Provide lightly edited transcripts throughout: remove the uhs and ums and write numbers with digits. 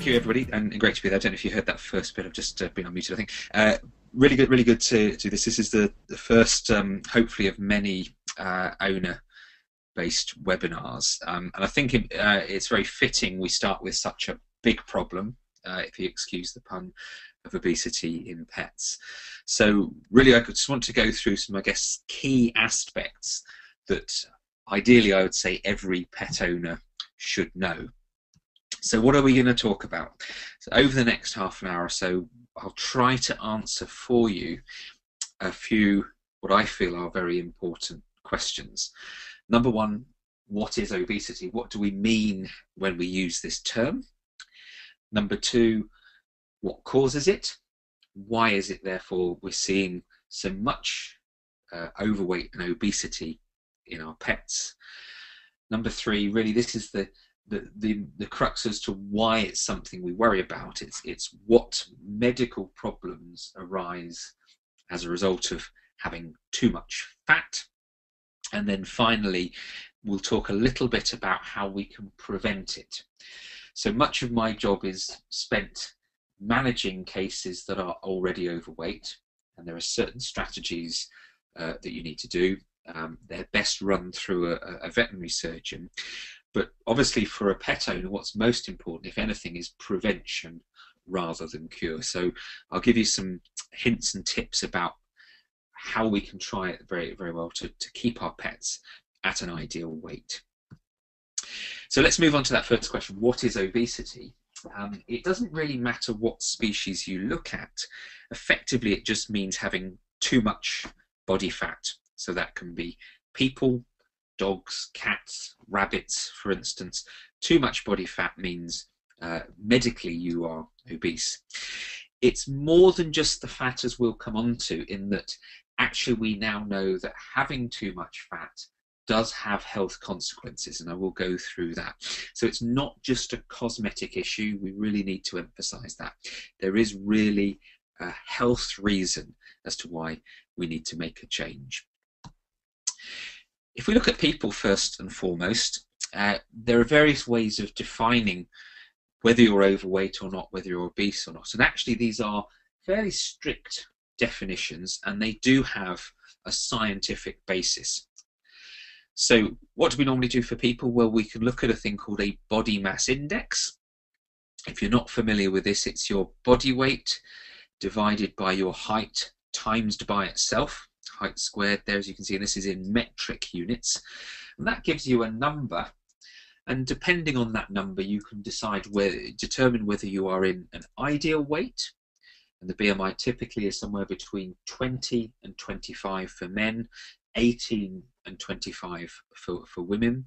thank you, everybody, and great to be there. I don't know if you heard that first bit. I've just been unmuted, I think. Really good to do this. This is the first, hopefully, of many owner-based webinars, and I think it's very fitting we start with such a big problem, if you excuse the pun, of obesity in pets. So really, I just want to go through some, I guess, key aspects that ideally I would say every pet owner should know. So what are we going to talk about? So over the next half an hour or so, I'll try to answer for you a few what I feel are very important questions. Number one, what is obesity? What do we mean when we use this term? Number two, what causes it? Why is it therefore we're seeing so much overweight and obesity in our pets? Number three, really this is the crux as to why it's something we worry about. It's what medical problems arise as a result of having too much fat. And then finally, we'll talk a little bit about how we can prevent it. So much of my job is spent managing cases that are already overweight, and there are certain strategies that you need to do. They're best run through a veterinary surgeon. But obviously for a pet owner, what's most important, if anything, is prevention rather than cure. So I'll give you some hints and tips about how we can try it very, very well to keep our pets at an ideal weight. So let's move on to that first question. What is obesity? It doesn't really matter what species you look at. Effectively, it just means having too much body fat. So that can be people, dogs, cats, rabbits, for instance. Too much body fat means medically you are obese. It's more than just the fat, as we'll come on to, in that actually we now know that having too much fat does have health consequences, and I will go through that. So it's not just a cosmetic issue. We really need to emphasize that. There is really a health reason as to why we need to make a change. If we look at people first and foremost, there are various ways of defining whether you're overweight or not, whether you're obese or not. And actually these are fairly strict definitions, and they do have a scientific basis. So what do we normally do for people? Well, we can look at a thing called a body mass index. If you're not familiar with this, it's your body weight divided by your height times by itself. Height squared there, as you can see, and this is in metric units, and that gives you a number, and depending on that number you can determine whether you are in an ideal weight, and the BMI typically is somewhere between 20 and 25 for men, 18 and 25 for women.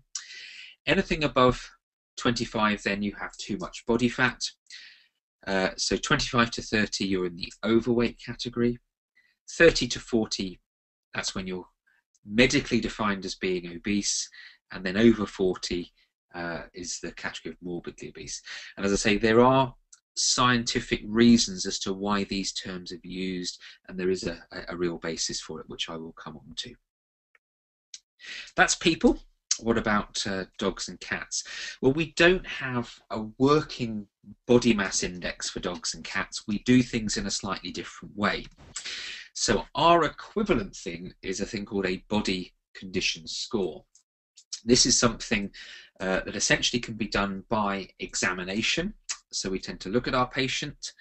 Anything above 25, then you have too much body fat. So 25 to 30 you're in the overweight category. 30 to 40, that's when you're medically defined as being obese, and then over 40 is the category of morbidly obese. And as I say, there are scientific reasons as to why these terms are used, and there is a real basis for it, which I will come on to. That's people. What about dogs and cats? Well, we don't have a working body mass index for dogs and cats. We do things in a slightly different way. So our equivalent thing is a thing called a body condition score. This is something that essentially can be done by examination. So we tend to look at our patient,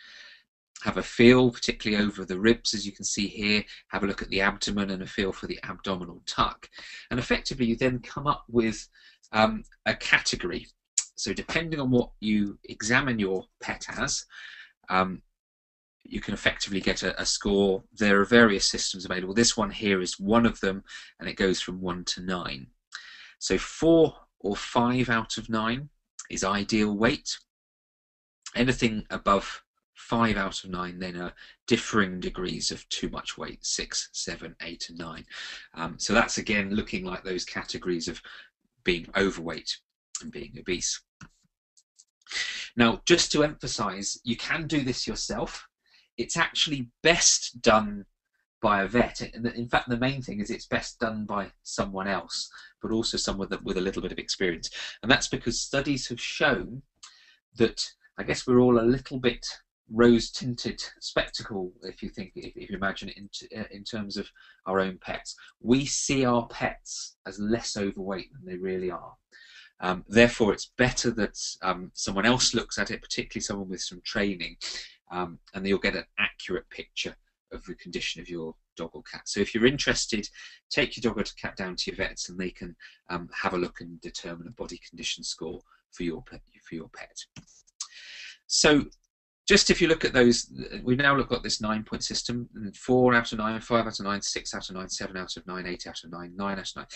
have a feel, particularly over the ribs, as you can see here, have a look at the abdomen and a feel for the abdominal tuck. And effectively you then come up with a category. So depending on what you examine your pet as, you can effectively get a score. There are various systems available. This one here is one of them, and it goes from 1 to 9. So 4 or 5 out of 9 is ideal weight. Anything above 5 out of 9 then are differing degrees of too much weight, 6, 7, 8 and 9. So that's again looking like those categories of being overweight and being obese. Now, just to emphasize, you can do this yourself. It's actually best done by a vet. In fact, the main thing is it's best done by someone else, but also someone with a little bit of experience. And that's because studies have shown that I guess we're all a little bit rose-tinted spectacle, if you imagine it in terms of our own pets. We see our pets as less overweight than they really are. Therefore, it's better that someone else looks at it, particularly someone with some training, and you'll get an accurate picture of the condition of your dog or cat. So if you're interested, take your dog or cat down to your vets and they can have a look and determine a body condition score for your pet. So just if you look at those, we've now looked at this 9-point system: 4 out of 9, 5 out of 9, 6 out of 9, 7 out of 9, 8 out of 9, 9 out of 9.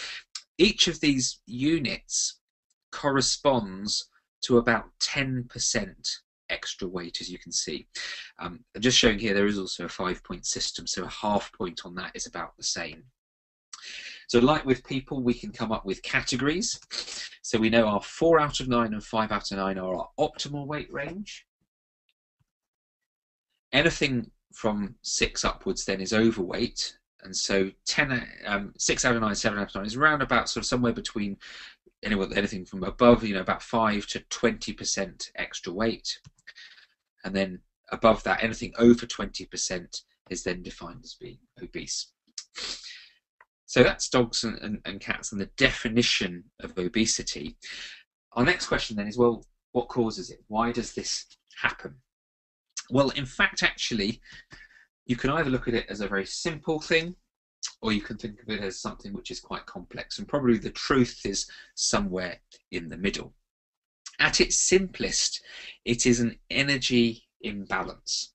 Each of these units corresponds to about 10% extra weight, as you can see. Just showing here, there is also a 5-point system, so a half point on that is about the same. So like with people, we can come up with categories. So we know our 4 out of 9 and 5 out of 9 are our optimal weight range. Anything from 6 upwards then is overweight, and so 6 out of 9, 7 out of 9 is around about sort of somewhere between anything from above, about 5 to 20% extra weight, and then above that, anything over 20% is then defined as being obese. So that's dogs and cats and the definition of obesity. Our next question then is, well, what causes it? Why does this happen? Well, in fact, actually, you can either look at it as a very simple thing, or you can think of it as something which is quite complex, and probably the truth is somewhere in the middle. At its simplest, it is an energy imbalance.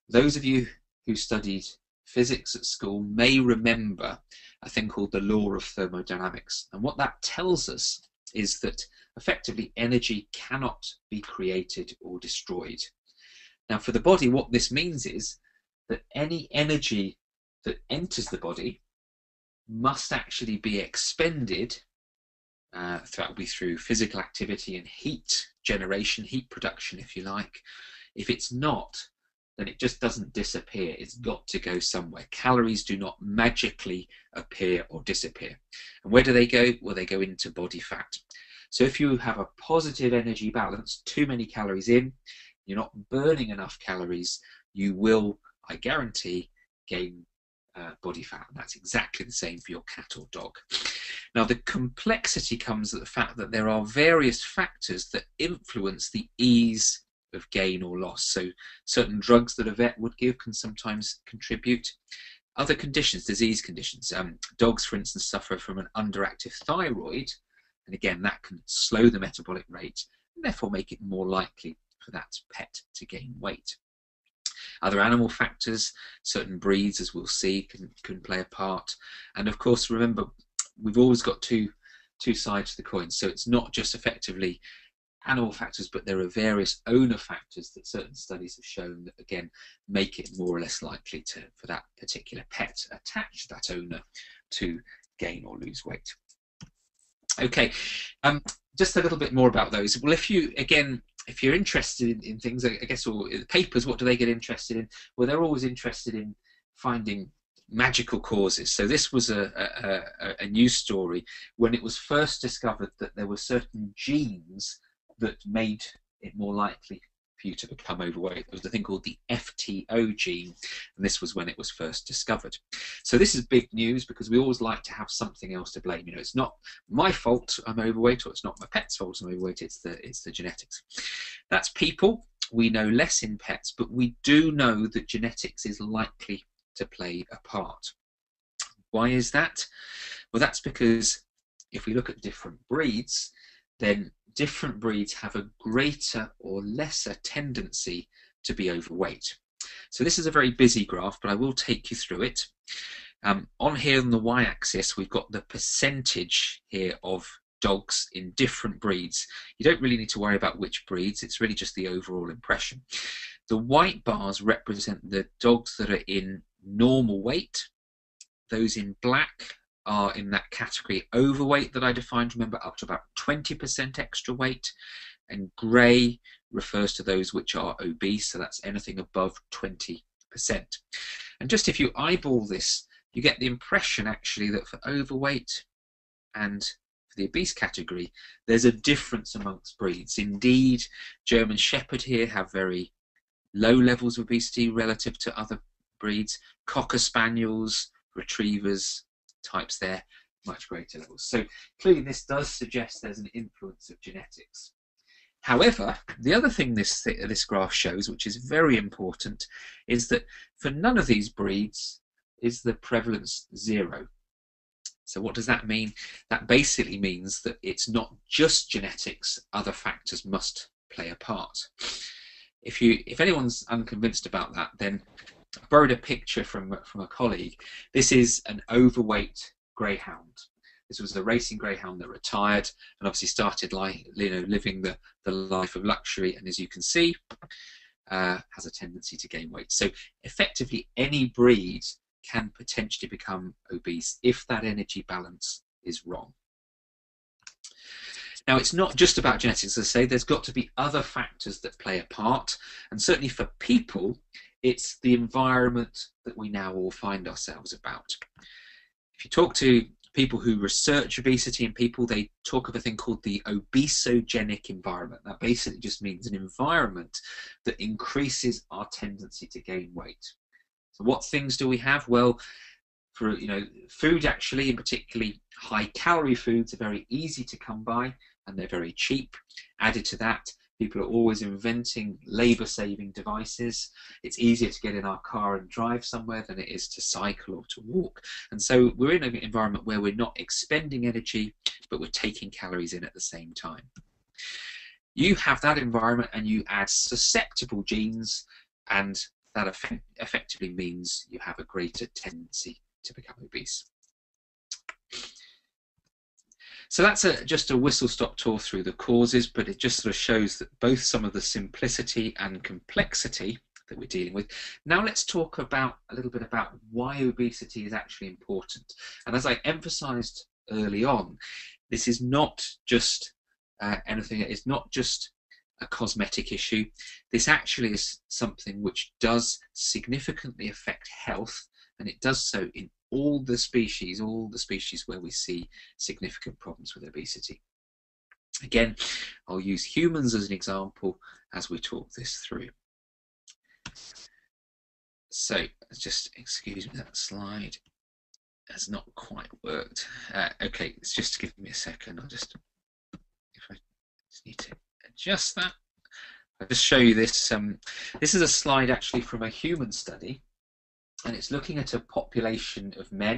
Those of you who studied physics at school may remember a thing called the law of thermodynamics, and what that tells us is that effectively energy cannot be created or destroyed. Now, for the body, what this means is that any energy that enters the body must actually be expended, that will be through physical activity and heat generation, heat production, if you like. If it's not, then it just doesn't disappear. It's got to go somewhere. Calories do not magically appear or disappear. And where do they go? Well, they go into body fat. So if you have a positive energy balance, too many calories in, you're not burning enough calories, you will, I guarantee, gain body fat. And that's exactly the same for your cat or dog. Now, the complexity comes at the fact that there are various factors that influence the ease of gain or loss. So certain drugs that a vet would give can sometimes contribute. Other conditions, disease conditions. Dogs, for instance, suffer from an underactive thyroid, and again, that can slow the metabolic rate and therefore make it more likely for that pet to gain weight. Other animal factors, certain breeds, as we'll see, can play a part. And of course, remember, we've always got two sides to the coin. So it's not just effectively animal factors, but there are various owner factors that certain studies have shown that, again, make it more or less likely for that particular pet attached to that owner to gain or lose weight. Okay, just a little bit more about those. Well, if you're interested in things, I guess, or papers, what do they get interested in? Well, they're always interested in finding magical causes. So this was a news story when it was first discovered that there were certain genes that made it more likely for you to become overweight. There was a thing called the FTO gene, and this was when it was first discovered. So this is big news because we always like to have something else to blame. It's not my fault I'm overweight, or it's not my pet's fault I'm overweight, it's the genetics. That's people. We know less in pets, but we do know that genetics is likely to play a part. Why is that? Well, that's because if we look at different breeds, then different breeds have a greater or lesser tendency to be overweight. So this is a very busy graph, but I will take you through it. On here on the y-axis, we've got the percentage here of dogs in different breeds. You don't really need to worry about which breeds, it's really just the overall impression. The white bars represent the dogs that are in normal weight. Those in black are in that category overweight that I defined, remember, up to about 20% extra weight, and grey refers to those which are obese, so that's anything above 20%. And just if you eyeball this, you get the impression actually that for overweight and for the obese category, there's a difference amongst breeds. Indeed, German Shepherd here have very low levels of obesity relative to other breeds. Cocker Spaniels, Retrievers, types there, much greater levels. So clearly this does suggest there's an influence of genetics. However, the other thing this graph shows, which is very important, is that for none of these breeds is the prevalence 0. So what does that mean? That basically means that it's not just genetics, other factors must play a part. If anyone's unconvinced about that, then I borrowed a picture from a colleague. This is an overweight greyhound. This was a racing greyhound that retired and obviously started living the life of luxury, and as you can see, has a tendency to gain weight. So effectively any breed can potentially become obese if that energy balance is wrong. Now, it's not just about genetics, as I say, there's got to be other factors that play a part, and certainly for people, it's the environment that we now all find ourselves about. If you talk to people who research obesity in people, they talk of a thing called the obesogenic environment. That basically just means an environment that increases our tendency to gain weight. So what things do we have? Well, for food actually, and particularly high calorie foods, are very easy to come by and they're very cheap. Added to that, people are always inventing labour-saving devices. It's easier to get in our car and drive somewhere than it is to cycle or to walk. And so we're in an environment where we're not expending energy, but we're taking calories in at the same time. You have that environment and you add susceptible genes, and that effectively means you have a greater tendency to become obese. So that's just a whistle-stop tour through the causes, but it just sort of shows that both some of the simplicity and complexity that we're dealing with. Now let's talk about a little bit about why obesity is actually important. And as I emphasized early on, this is not just anything, it's not just a cosmetic issue. This actually is something which does significantly affect health, and it does so in all the species where we see significant problems with obesity. Again, I'll use humans as an example as we talk this through. So, just excuse me, that slide has not quite worked. Okay, it's just give me a second. I just need to adjust that. I'll just show you this. This is a slide actually from a human study, and it's looking at a population of men